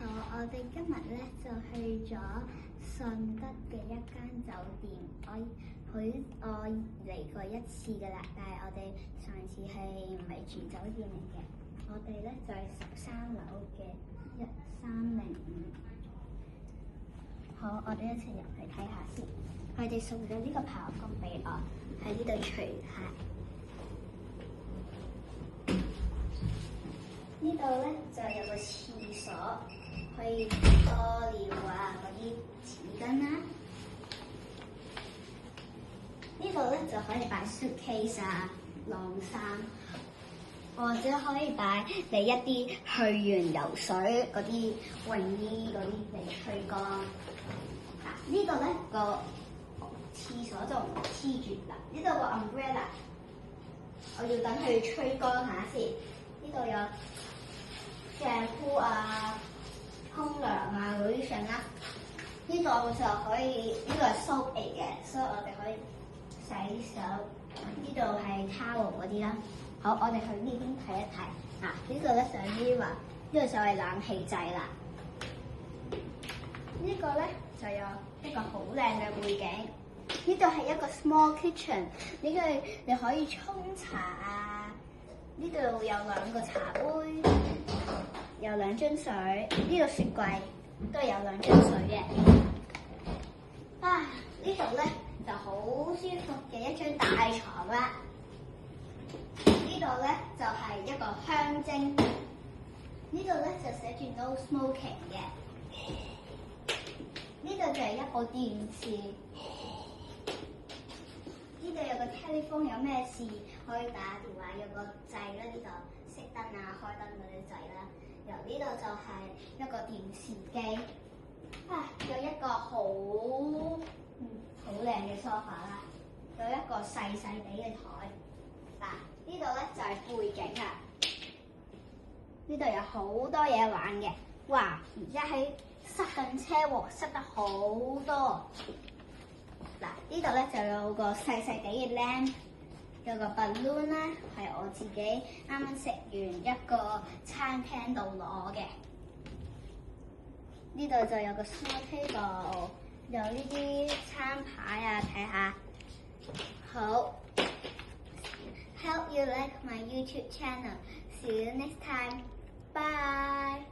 我哋今日咧就去咗順德嘅一間酒店，我嚟過一次㗎啦，但係我哋上次係唔係住酒店嚟嘅，我哋咧就係13樓嘅1305。好，我哋一齊入去睇下先。佢哋送咗呢個刨金俾我，喺呢度除下。呢度咧就有個廁所，可以屙尿啊嗰啲紙巾啦。呢度咧就可以擺 suitcase 啊、晾衫，或者可以擺你一啲去完游水嗰啲泳衣嗰啲嚟吹乾。嗱，呢度咧個廁所就唔黐住啦。呢度個 umbrella， 我要等佢吹乾下先。呢度有shampoo啊、沖涼啊嗰啲剩啦。呢度就可以，呢個係 soap 嚟嘅，所以我哋可以洗手。呢度係 towel 嗰啲啦。好，我哋去呢邊睇一睇。呢度咧就係呢話，呢個就係冷氣掣啦。呢個咧就有一個好靚嘅背景。呢度係一個 small kitchen， 呢個你可以沖茶啊。呢度有2個茶杯，有2樽水。呢個雪櫃都有2樽水嘅。呢度咧就好舒服嘅一張大床啦。呢度咧就係一個香精。呢度咧就寫住 no smoking 嘅。呢度就係一部電視。呢度有個 telephone， 有咩事可以打電話，有個掣啦，呢度熄燈啊、開燈嗰啲掣啦。由呢度就係一個電視機。有一個好靚嘅 sofa 啦，有一個細細地嘅台。呢度咧就係背景啊。呢度有好多嘢玩嘅。哇！而家喺塞緊車喎，塞得好多。呢度咧就有個細細地嘅 lamp， 有個 balloon 啦，係我自己啱啱食完一個餐廳度攞嘅。呢度就有個 small table， 有呢啲餐牌啊，睇下。好 ，Hope you like my YouTube channel. See you next time. Bye.